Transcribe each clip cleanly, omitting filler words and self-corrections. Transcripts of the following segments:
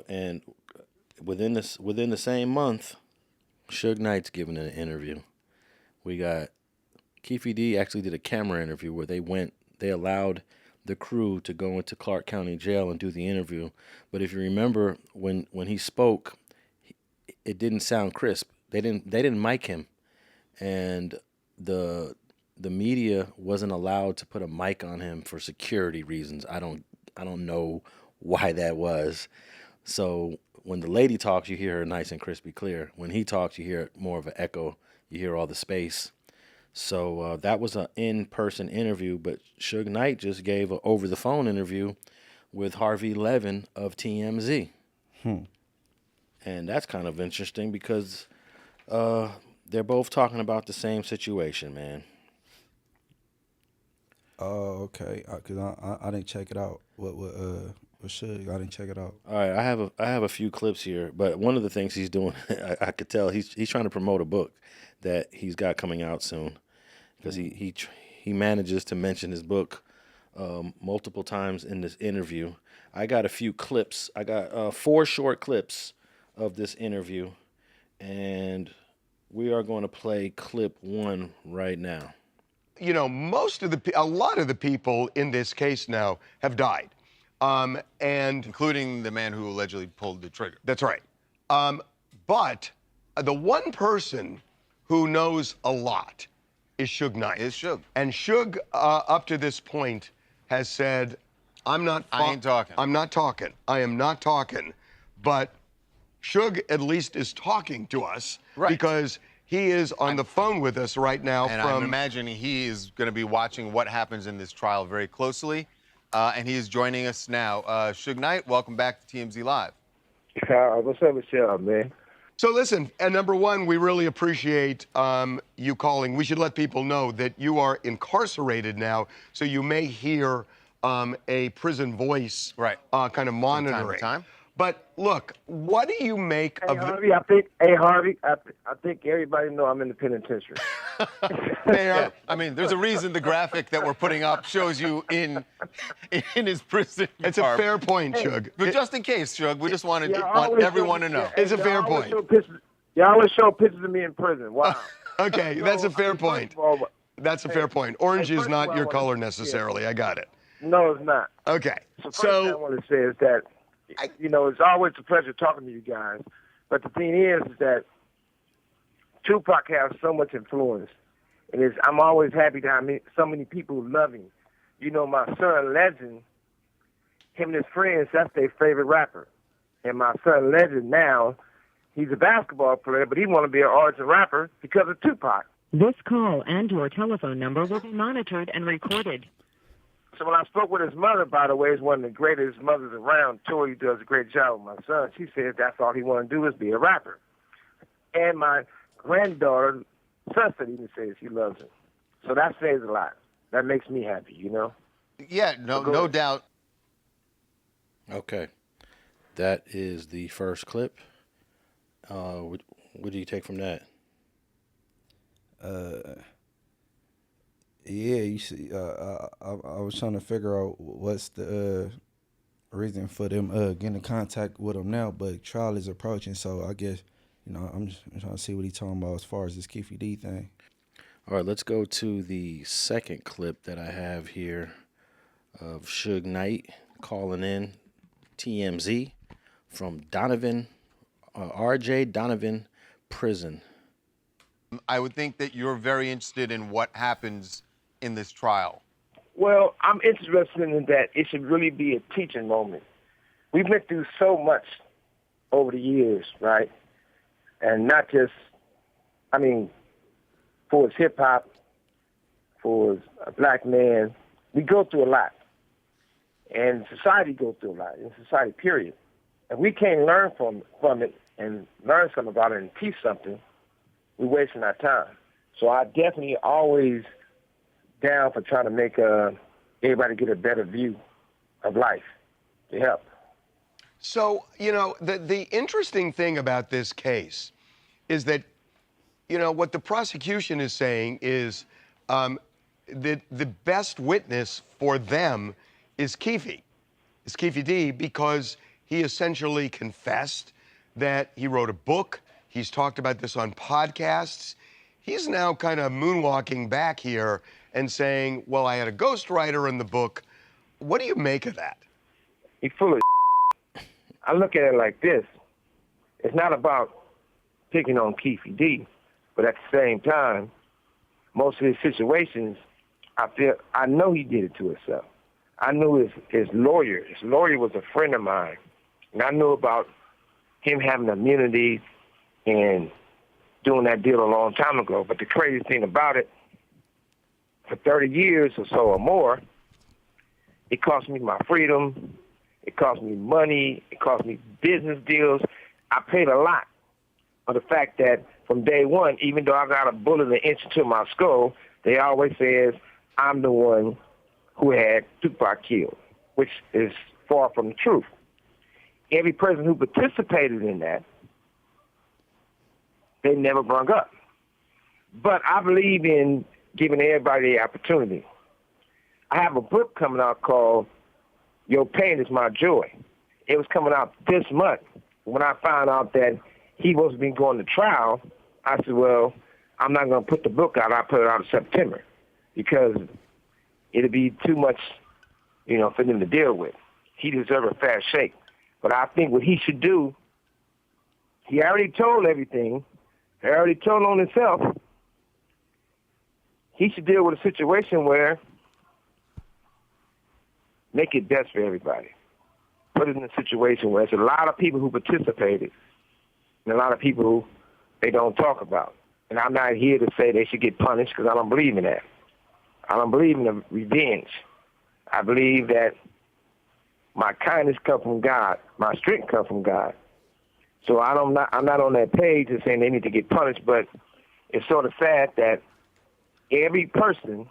And within the same month, Suge Knight's giving an interview. We got Keefe D actually did a camera interview where they allowed the crew to go into Clark County Jail and do the interview. But if you remember, when he spoke, it didn't sound crisp. They didn't mic him, and the media wasn't allowed to put a mic on him for security reasons. I don't know why that was. So when the lady talks, you hear her nice and crispy clear. When he talks, you hear more of an echo. You hear all the space. So that was an in-person interview, but Suge Knight just gave an over-the-phone interview with Harvey Levin of TMZ. And that's kind of interesting because they're both talking about the same situation, man. Oh, okay. Because I didn't check it out. What Suge? I didn't check it out. All right, I have a few clips here, but one of the things he's doing, I could tell he's trying to promote a book that he's got coming out soon, because he manages to mention his book multiple times in this interview. I got a few clips. I got 4 short clips of this interview, and we are going to play clip 1 right now. You know, a lot of the people in this case now have died. And including the man who allegedly pulled the trigger. That's right. But the one person who knows a lot is Suge Knight. Is Suge. And Suge, up to this point, has said, I ain't talking. I'm not talking. I am not talking. But Suge at least is talking to us, right, because he is on the phone with us right now. And I'm imagining he is going to be watching what happens in this trial very closely. And he is joining us now. Suge Knight, welcome back to TMZ Live. What's up with y'all, man? So listen, number one, we really appreciate you calling. We should let people know that you are incarcerated now, so you may hear a prison voice, right, kind of monitoring. From time to time. But look, what do you make of Harvey, I think everybody know I'm in the penitentiary. Yeah, I mean, there's a reason the graphic that we're putting up shows you in his prison. It's a fair point, Suge. But just in case, Suge, we just want everyone to know. It's a fair point. Y'all always show pictures of me in prison. Wow. Okay, that's a fair point. That's a fair point. Orange is not your color necessarily. I got it. No, it's not. Okay. So first thing I want to say is that, you know, it's always a pleasure talking to you guys. But the thing is that Tupac has so much influence. And I'm always happy to have so many people who love him. You know, my son, Legend, him and his friends, that's their favorite rapper. And my son, Legend, now, he's a basketball player, but he want to be an artist and rapper because of Tupac. This call and your telephone number will be monitored and recorded. So when I spoke with his mother, by the way, is one of the greatest mothers around. Tori does a great job with my son. She said that's all he want to do is be a rapper. And my granddaughter, sister, even says she loves him. So that says a lot. That makes me happy, you know? Yeah, no doubt. Okay. That is the first clip. What do you take from that? Yeah, you see, I was trying to figure out what's the reason for them getting in contact with him now, but trial is approaching, so I guess, you know, I'm just trying to see what he's talking about as far as this Keefe D thing. All right, let's go to the second clip that I have here of Suge Knight calling in TMZ from RJ Donovan Prison. I would think that you're very interested in what happens in this trial. Well, I'm interested in that it should really be a teaching moment. We've been through so much over the years, right? And not just, I mean, for his hip-hop, for a black man, we go through a lot. And society goes through a lot, in society, period. And we can't learn from it and learn something about it and teach something, we're wasting our time. So I definitely always down for trying to make everybody get a better view of life to help. So, you know, the interesting thing about this case is that, you know, what the prosecution is saying is that the best witness for them is Keefe D, because he essentially confessed that he wrote a book. He's talked about this on podcasts. He's now kind of moonwalking back here and saying, well, I had a ghostwriter in the book. What do you make of that? He's full of I look at it like this. It's not about picking on Keefe D, but at the same time, most of his situations, I know he did it to himself. I knew his lawyer. His lawyer was a friend of mine, and I knew about him having immunity and doing that deal a long time ago. But the crazy thing about it, for 30 years or so or more, it cost me my freedom. It cost me money. It cost me business deals. I paid a lot of the fact that from day one, even though I got a bullet an inch into my skull, they always says I'm the one who had Tupac killed, which is far from the truth. Every person who participated in that, they never brung up. But I believe in giving everybody the opportunity. I have a book coming out called Your Pain is My Joy. It was coming out this month. When I found out that he wasn't been going to trial, I said, well, I'm not going to put the book out. I'll put it out in September because it'll be too much, for them to deal with. He deserves a fair shake. But I think what he should do, he already told everything. He already told on himself. He should deal with a situation where make it best for everybody. Put it in a situation where there's a lot of people who participated and a lot of people who they don't talk about. And I'm not here to say they should get punished because I don't believe in that. I don't believe in the revenge. I believe that my kindness comes from God. My strength comes from God. So I'm not on that page and saying they need to get punished, but it's sort of sad that every person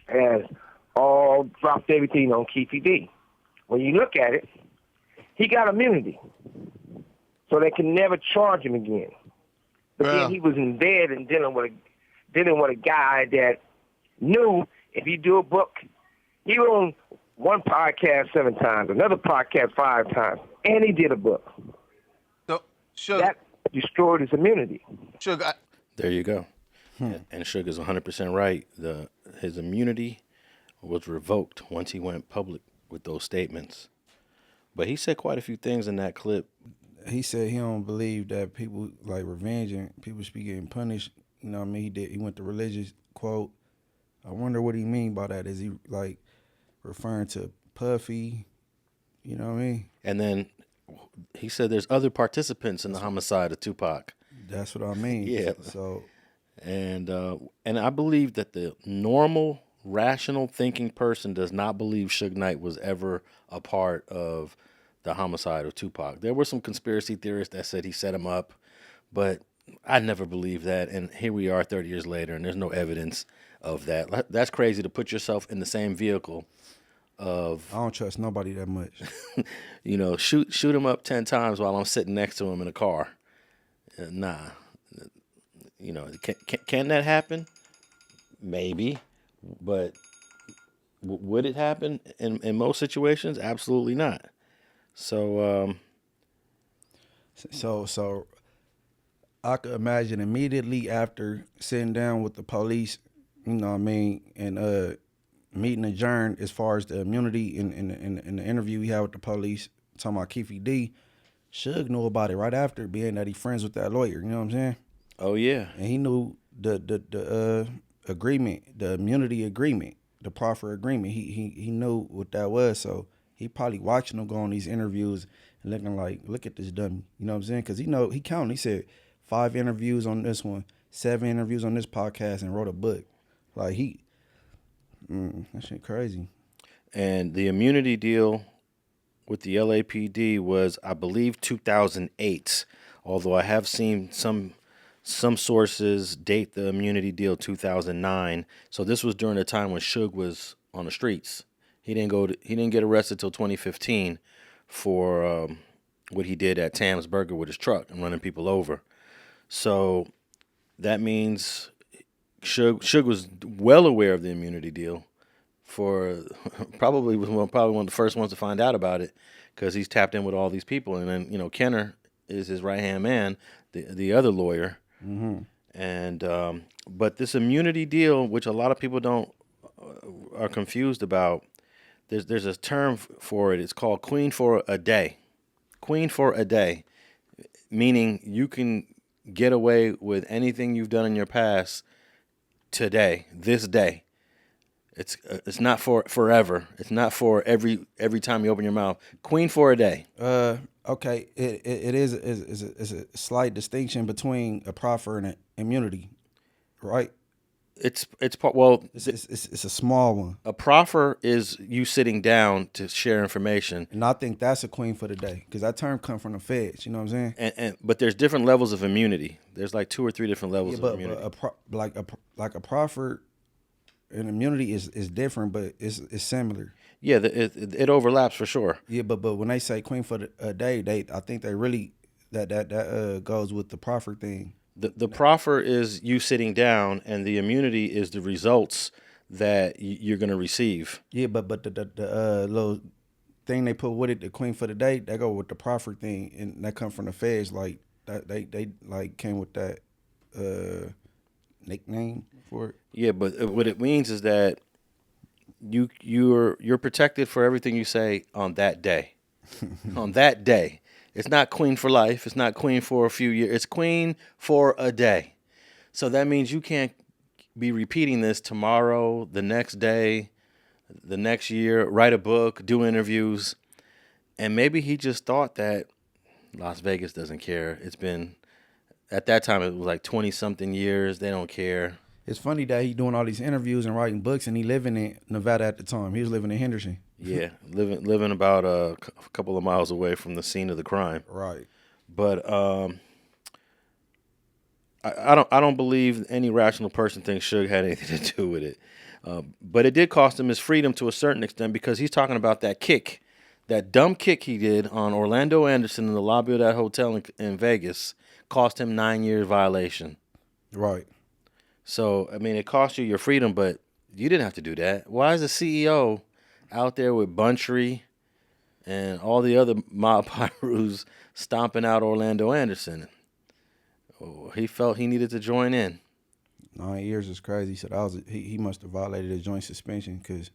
has all dropped everything on Keefe D. When you look at it, he got immunity, so they can never charge him again. But then he was in bed and dealing with a guy that knew if you do a book, he was on one podcast 7 times, another podcast 5 times, and he did a book. So, Suge, that destroyed his immunity. Suge, there you go. And Suge is 100% right. His immunity was revoked once he went public with those statements. But he said quite a few things in that clip. He said he don't believe that people like revenge and people should be getting punished. You know what I mean? He went to religious quote. I wonder what he mean by that. Is he like referring to Puffy? You know what I mean? And then he said there's other participants in the homicide of Tupac. That's what I mean. Yeah. So, and I believe that the normal, rational thinking person does not believe Suge Knight was ever a part of the homicide of Tupac. There were some conspiracy theorists that said he set him up, but I never believed that. And here we are 30 years later, and there's no evidence of that. That's crazy to put yourself in the same vehicle of... I don't trust nobody that much. Shoot him up 10 times while I'm sitting next to him in a car. Nah. Can that happen? Maybe. But would it happen in most situations? Absolutely not. So I could imagine immediately after sitting down with the police, and meeting adjourned as far as the immunity in the interview we had with the police, talking about Keefe D, Suge knew about it right after, being that he friends with that lawyer, you know what I'm saying? Oh yeah. And he knew the agreement, the immunity agreement, the proffer agreement. He knew what that was, so he probably watching him go on these interviews and looking like, look at this dummy. You know what I'm saying? Because he counted. He said 5 interviews on this one, 7 interviews on this podcast, and wrote a book. Like that shit crazy. And the immunity deal with the LAPD was, I believe, 2008. Although I have seen some sources date the immunity deal 2009. So this was during the time when Suge was on the streets. He didn't get arrested till 2015 for what he did at Tam's Burger with his truck and running people over. So that means Suge was well aware of the immunity deal for probably was probably one of the first ones to find out about it because he's tapped in with all these people, and then Kenner is his right hand man, the other lawyer, and but this immunity deal, which a lot of people don't are confused about, there's a term for it. It's called Queen for a Day. Queen for a Day, meaning you can get away with anything you've done in your past today, this day. It's not for forever. It's not for every time you open your mouth. Queen for a day. Okay, it is a slight distinction between a proffer and an immunity, right? It's well. It's a small one. A proffer is you sitting down to share information, and I think that's a queen for the day because that term comes from the feds. You know what I'm saying? But there's different levels of immunity. There's like 2 or 3 different levels of immunity. Like a proffer and immunity is different, but it's similar. Yeah, it overlaps for sure. Yeah, but when they say queen for a day, I think they really that goes with the proffer thing. The proffer is you sitting down, and the immunity is the results that you're going to receive. Yeah, but the little thing they put with it, the queen for the day, they go with the proffer thing, and that come from the feds. Like that, they like came with that nickname for it. Yeah, but what it means is that you're protected for everything you say on that day. On that day. It's not queen for life. It's not queen for a few years. It's queen for a day. So that means you can't be repeating this tomorrow, the next day, the next year, write a book, do interviews. And maybe he just thought that Las Vegas doesn't care. It's been, at that time, it was like 20-something years. They don't care. It's funny that he's doing all these interviews and writing books, and he living in Nevada at the time. He was living in Henderson. Yeah, living about a couple of miles away from the scene of the crime. Right. But I don't believe any rational person thinks Suge had anything to do with it. But it did cost him his freedom to a certain extent because he's talking about that kick, that dumb kick he did on Orlando Anderson in the lobby of that hotel in Vegas, cost him 9 years violation. Right. So, I mean, it cost you your freedom, but you didn't have to do that. Why is the CEO out there with Buntry and all the other mob pyrus stomping out Orlando Anderson? Oh, he felt he needed to join in. 9 years is crazy. He said he must have violated a joint suspension because,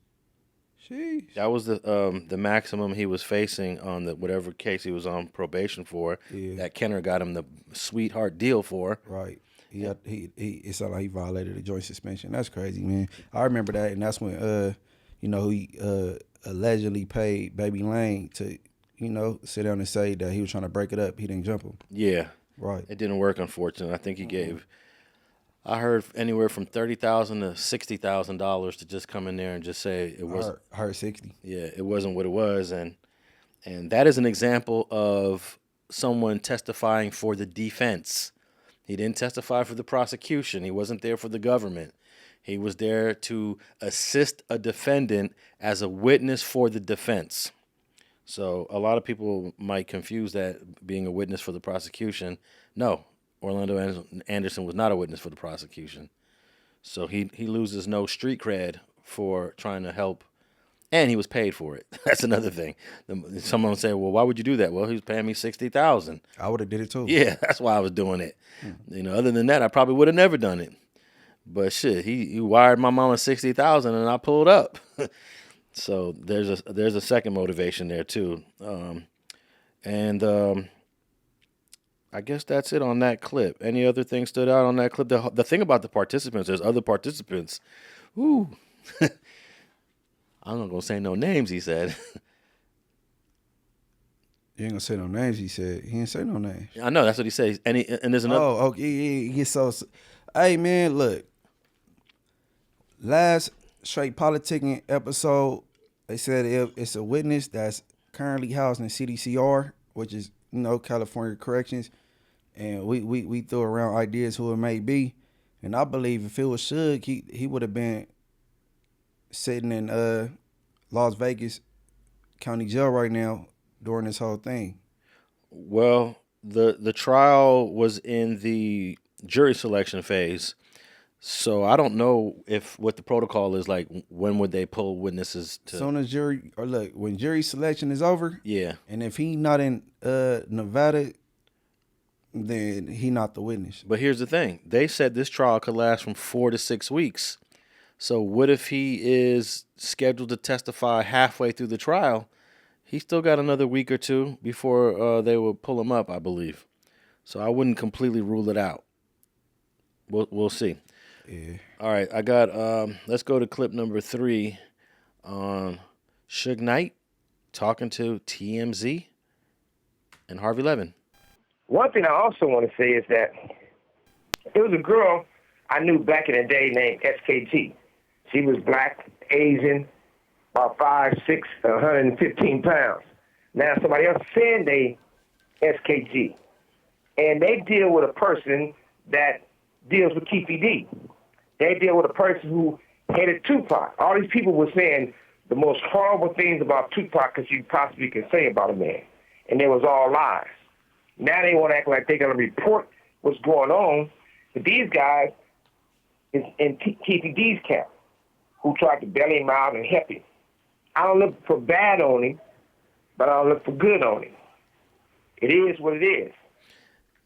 sheesh. That was the maximum he was facing on the whatever case he was on probation for. Yeah. That Kenner got him the sweetheart deal for. Right. It sounded like he violated a joint suspension. That's crazy, man. I remember that, and that's when he allegedly paid Baby Lane to, sit down and say that he was trying to break it up. He didn't jump him. Yeah. Right. It didn't work, unfortunately. I think he gave, I heard anywhere from $30,000 to $60,000 to just come in there and just say it wasn't. I heard 60. Yeah, it wasn't what it was, and that is an example of someone testifying for the defense. He didn't testify for the prosecution. He wasn't there for the government. He was there to assist a defendant as a witness for the defense. So a lot of people might confuse that being a witness for the prosecution. No, Orlando Anderson was not a witness for the prosecution. So he loses no street cred for trying to help, and he was paid for it. That's another thing. Someone would say, well, why would you do that? Well, he was paying me $60,000. I would have did it too. Yeah, that's why I was doing it. Other than that, I probably would have never done it. But shit, he wired my mama $60,000 and I pulled up. So there's a second motivation there too. I guess that's it on that clip. Any other thing stood out on that clip? The thing about the participants, there's other participants. Ooh. I'm not going to say no names, he said. You ain't going to say no names, he said. He didn't say no names. I know, that's what he says. And there's another. Oh, okay. Yeah. So, hey, man, look. Last Straight Politicking episode, they said it's a witness that's currently housed in CDCR, which is, California Corrections. And we threw around ideas who it may be. And I believe if it was Suge, he would have been sitting in Las Vegas County Jail right now during this whole thing. Well, the trial was in the jury selection phase. So I don't know if what the protocol is like. When would they pull witnesses to? Soon as jury or look when jury selection is over. Yeah. And if he not in Nevada, then he not the witness. But here's the thing: they said this trial could last from 4 to 6 weeks. So what if he is scheduled to testify halfway through the trial? He still got another week or two before they will pull him up, I believe. So I wouldn't completely rule it out. We'll see. Yeah. All right, I got. Let's go to clip number 3 on Suge Knight talking to TMZ and Harvey Levin. One thing I also want to say is that there was a girl I knew back in the day named SKG. She was black, Asian, about 5'6", 115 pounds. Now somebody else saying they SKG. And they deal with a person that deals with Keefe D. They deal with a person who hated Tupac. All these people were saying the most horrible things about Tupac that you possibly can say about a man. And it was all lies. Now they want to act like they're going to report what's going on. But these guys is in Keefe D's camp who tried to bail him out and help him. I don't look for bad on him, but I don't look for good on him. It is what it is.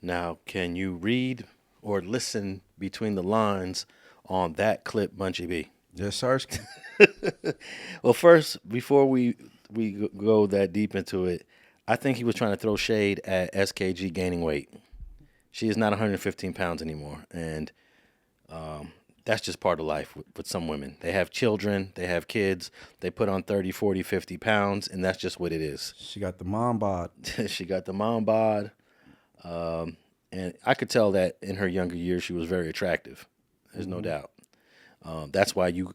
Now, can you read or listen between the lines on that clip, Bunchy B? Yes, sir. Well, first, before we go that deep into it, I think he was trying to throw shade at SKG gaining weight. She is not 115 pounds anymore, and that's just part of life with some women. They have children, they have kids, they put on 30, 40, 50 pounds, and that's just what it is. She got the mom bod. She got the mom bod, and I could tell that in her younger years she was very attractive. There's no doubt. That's why you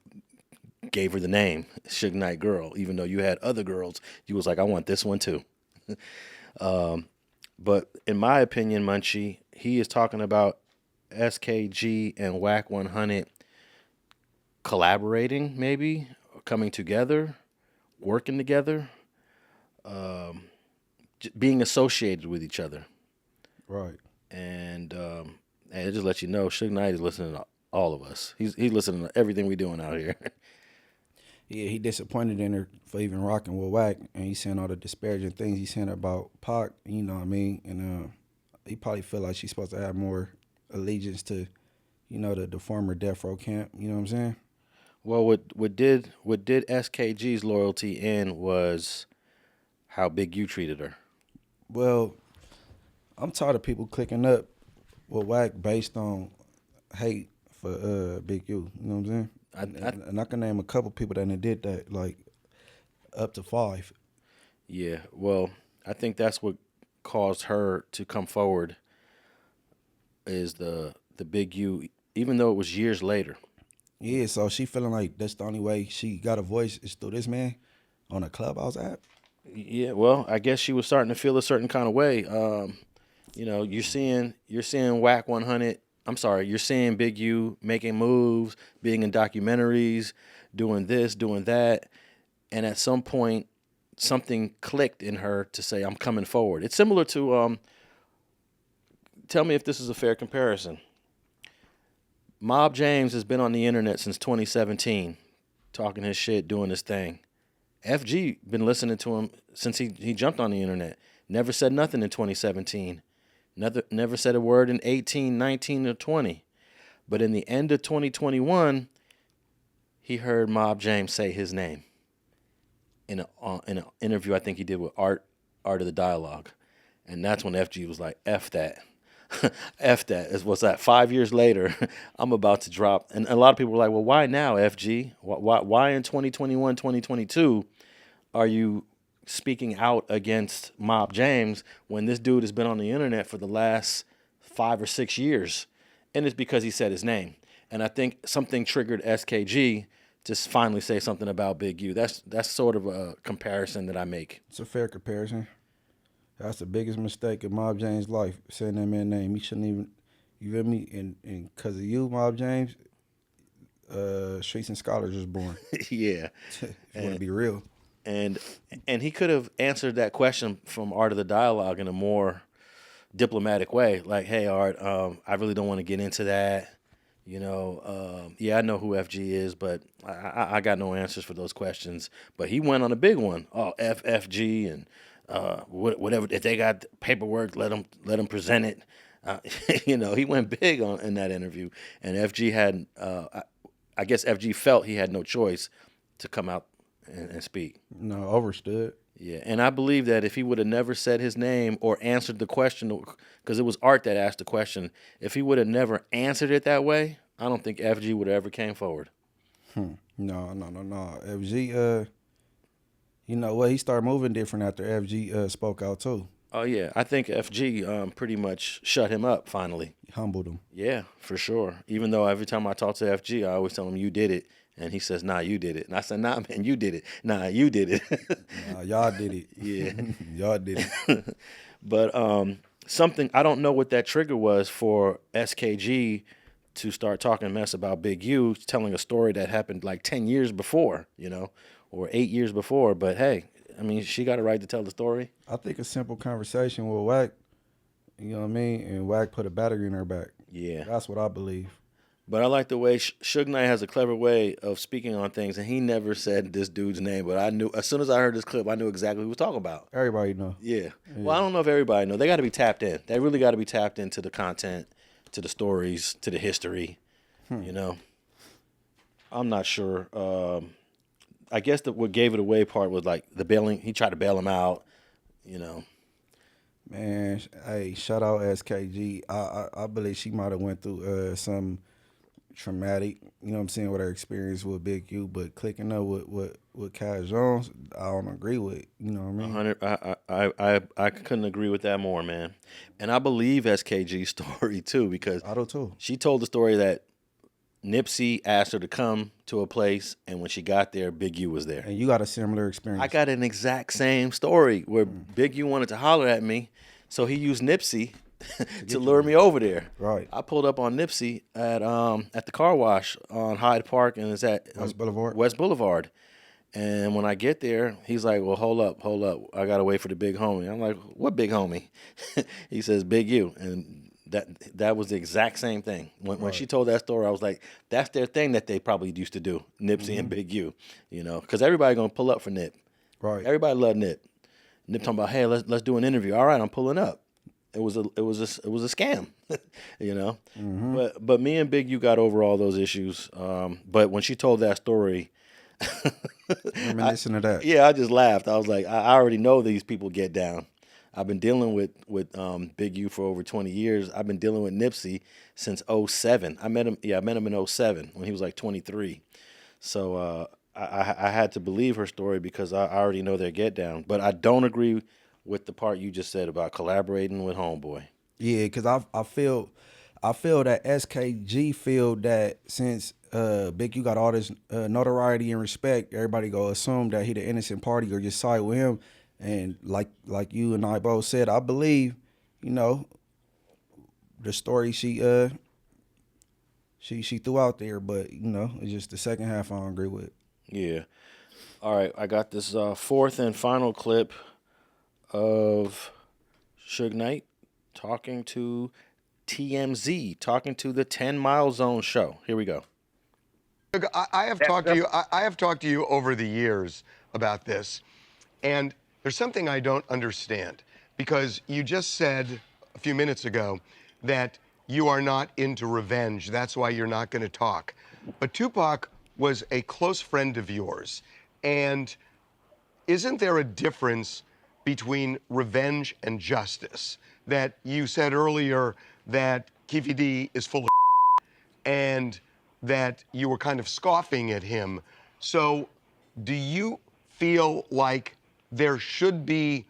gave her the name Suge Knight Girl, even though you had other girls. You was like, I want this one too. But in my opinion, Munchie, he is talking about SKG and Wack 100 collaborating, maybe coming together, working together, being associated with each other. Right. And it just let you know, Suge Knight is listening to all of us. He's listening to everything we doing out here. Yeah, he disappointed in her for even rocking with Wack, and he's saying all the disparaging things he's saying about Pac, you know what I mean? And he probably feel like she's supposed to have more allegiance to, you know, the former Death Row camp, you know what I'm saying? Well, what did SKG's loyalty in was how Big U treated her. Well, I'm tired of people clicking up with Wack based on hate for Big U, you know what I'm saying? And I can name a couple people that did that, like up to 5. Yeah, well, I think that's what caused her to come forward is the Big U, even though it was years later. Yeah, so she feeling like that's the only way she got a voice is through this man on a Clubhouse app. Yeah, well, I guess she was starting to feel a certain kind of way. You know, you're seeing Wack 100. I'm sorry, you're seeing Big U making moves, being in documentaries, doing this, doing that, and at some point, something clicked in her to say, "I'm coming forward." It's similar to. Tell me if this is a fair comparison. Mob James has been on the internet since 2017, talking his shit, doing his thing. FG been listening to him since he jumped on the internet. Never said nothing in 2017. Never said a word in 18, 19, or 20. But in the end of 2021, he heard Mob James say his name in an interview I think he did with Art of the Dialogue. And that's when FG was like, F that. F that. What's that? 5 years later, I'm about to drop. And a lot of people were like, well, why now, FG? Why in 2021, 2022 are you speaking out against Mob James when this dude has been on the internet for the last 5 or 6 years? And it's because he said his name. And I think something triggered SKG to finally say something about Big U. That's sort of a comparison that I make. It's a fair comparison. That's the biggest mistake in Mob James' life, saying that man's name. He shouldn't even, you feel me? And because of you, Mob James, Streets and Scholars was born. Yeah. If you want to be real. And he could have answered that question from Art of the Dialogue in a more diplomatic way. Like, hey, Art, I really don't want to get into that. Yeah, I know who FG is, but I got no answers for those questions. But he went on a big one. Oh, FFG and whatever. If they got paperwork, let them present it. He went big in that interview. And FG had, I guess FG felt he had no choice to come out and speak. No, overstood. Yeah, and I believe that if he would have never said his name or answered the question, because it was Art that asked the question, if he would have never answered it that way, I don't think FG would have ever came forward. No. FG, he started moving different after FG spoke out too. Oh, yeah. I think FG pretty much shut him up finally. Humbled him. Yeah, for sure. Even though every time I talk to FG, I always tell him, you did it. And he says, nah, you did it. And I said, nah, man, you did it. Nah, you did it. Nah, y'all did it. Yeah. Y'all did it. But something, I don't know what that trigger was for SKG to start talking mess about Big U, telling a story that happened like 10 years before, or 8 years before. But hey, I mean, she got a right to tell the story. I think a simple conversation with Wack, you know what I mean? And Wack put a battery in her back. Yeah. That's what I believe. But I like the way Suge Knight has a clever way of speaking on things, and he never said this dude's name. But I knew, as soon as I heard this clip, I knew exactly who he was talking about. Everybody know. Yeah. Well, I don't know if everybody know. They got to be tapped in. They really got to be tapped into the content, to the stories, to the history. I'm not sure. I guess what gave it away part was like the bailing. He tried to bail him out. Man, hey, shout out SKG. I believe she might have went through some traumatic, you know what I'm saying, with her experience with Big U, but clicking up with Kai Jones, I don't agree with, you know what I mean? I couldn't agree with that more, man. And I believe SKG's story too, because I do too. She told the story that Nipsey asked her to come to a place, and when she got there, Big U was there. And you got a similar experience. I got an exact same story where Big U wanted to holler at me, so he used Nipsey to lure me over there. Right. I pulled up on Nipsey at the car wash on Hyde Park, and it's at West Boulevard. And when I get there, he's like, well, hold up. I got to wait for the big homie. I'm like, what big homie? He says, Big U. And that was the exact same thing. When she told that story, I was like, that's their thing that they probably used to do, Nipsey and Big U, because everybody going to pull up for Nip. Right. Everybody love Nip. Nip talking about, hey, let's do an interview. All right, I'm pulling up. It was a scam, But me and Big U got over all those issues. But when she told that story, reminiscent of that. Yeah, I just laughed. I was like, I already know these people get down. I've been dealing with Big U for over 20 years. I've been dealing with Nipsey since 2007. I met him in 2007 when he was like 23. So I had to believe her story because I already know their get down. But I don't agree with the part you just said about collaborating with Homeboy. Yeah, because I feel that SKG feel that since Big U got all this notoriety and respect, everybody go assume that he the innocent party or just side with him. And like you and I both said, I believe, the story she threw out there, but it's just the second half I don't agree with. Yeah. All right, I got this fourth and final clip of Suge Knight talking to TMZ, talking to the 10 Mile Zone show. Here we go. I have talked to you. I have talked to you over the years about this, and there's something I don't understand, because you just said a few minutes ago that you are not into revenge. That's why you're not going to talk. But Tupac was a close friend of yours, and isn't there a difference between revenge and justice? That you said earlier that Keefe D is full of and that you were kind of scoffing at him. So do you feel like there should be,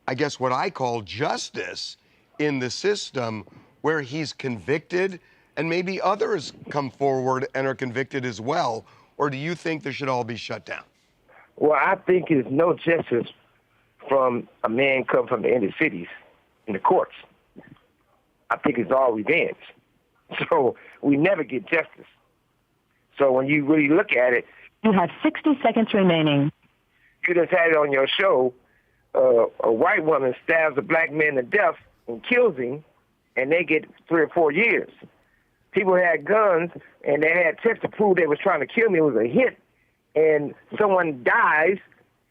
I guess what I call justice in the system, where he's convicted and maybe others come forward and are convicted as well? Or do you think they should all be shut down? Well, I think it's no justice from a man come from the inner cities in the courts. I think it's all revenge. So we never get justice. So when you really look at it, You have 60 seconds remaining. you just had it on your show, a white woman stabs a black man to death and kills him, and they get 3 or 4 years. people had guns and they had tests to prove they was trying to kill me. It was a hit, and someone dies,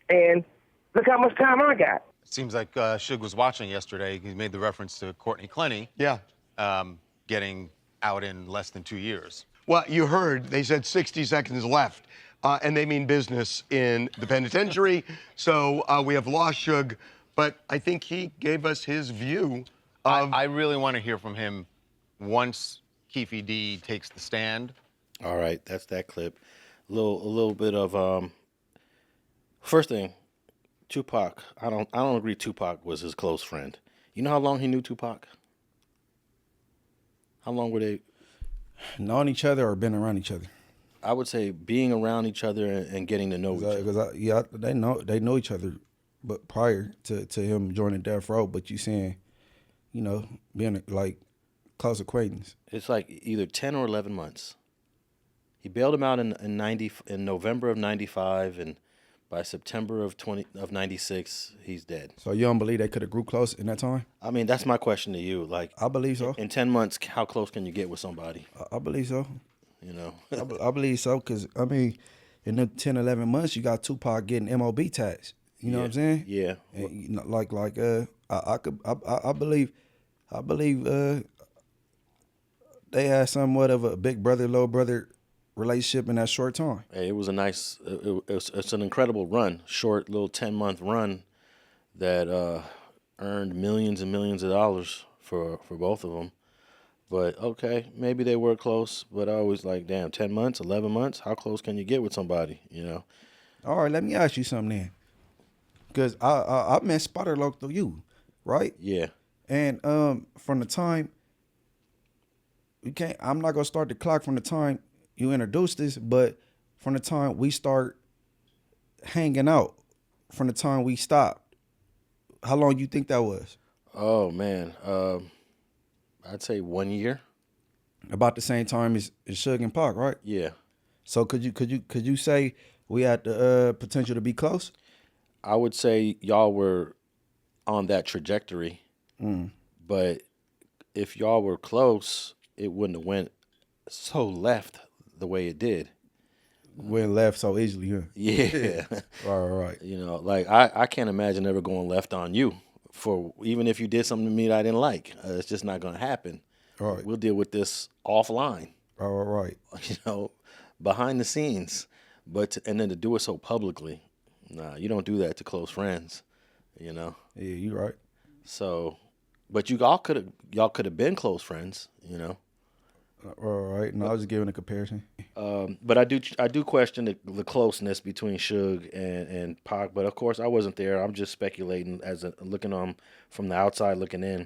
and look how much time I got. It seems like Suge was watching yesterday. He made the reference to Courtney Clenny. Yeah. Getting out in less than 2 years. Well, you heard they said 60 seconds left, and they mean business in the penitentiary. So we have lost Suge, but I think he gave us his view of. I really want to hear from him once Keefe D takes the stand. All right, that's that clip. A little bit of first thing, Tupac. I don't agree Tupac was his close friend. You know how long he knew Tupac? How long were they known each other or been around each other? I would say being around each other and getting to know each other. Because they know each other, but prior to him joining Death Row. But you saying, you know, being like close acquaintance. It's like either 10 or 11 months. He bailed him out in November of '95, and by September of 96, he's dead. So you don't believe they could have grew close in that time? I mean, that's my question to you. Like, I believe so. In 10 months, how close can you get with somebody? I believe so. You know, I believe so, because I mean, in the 10, 11 months, you got Tupac getting MOB tax. You know what I'm saying? Yeah. And, you know, I believe they had somewhat of a big brother, little brother relationship in that short time. Hey, it was a nice, it's an incredible run, short little 10-month run that earned millions and millions of dollars for both of them. But okay, maybe they were close, but I always like, damn, 10 months, 11 months, how close can you get with somebody, you know? All right, let me ask you something then. Because I met Spotter Loc through you, right? Yeah. And from the time, I'm not going to start the clock from the time you introduced this, but from the time we start hanging out, from the time we stopped, how long you think that was? Oh, man. I'd say 1 year. About the same time as Suge and Pac, right? Yeah. So could you say we had the potential to be close? I would say y'all were on that trajectory, but if y'all were close, it wouldn't have went so left the way it did. Went left so easily, huh? Yeah. Right. You know, like I can't imagine ever going left on you, for even if you did something to me that I didn't like. It's just not going to happen. All right. We'll deal with this offline. Right. You know, behind the scenes, and then to do it so publicly, nah, you don't do that to close friends. You know. Yeah, you right. So, but y'all could have been close friends. You know. All right. No, I was just giving a comparison. But I do question the closeness between Suge and Pac. But of course, I wasn't there. I'm just speculating looking on from the outside looking in.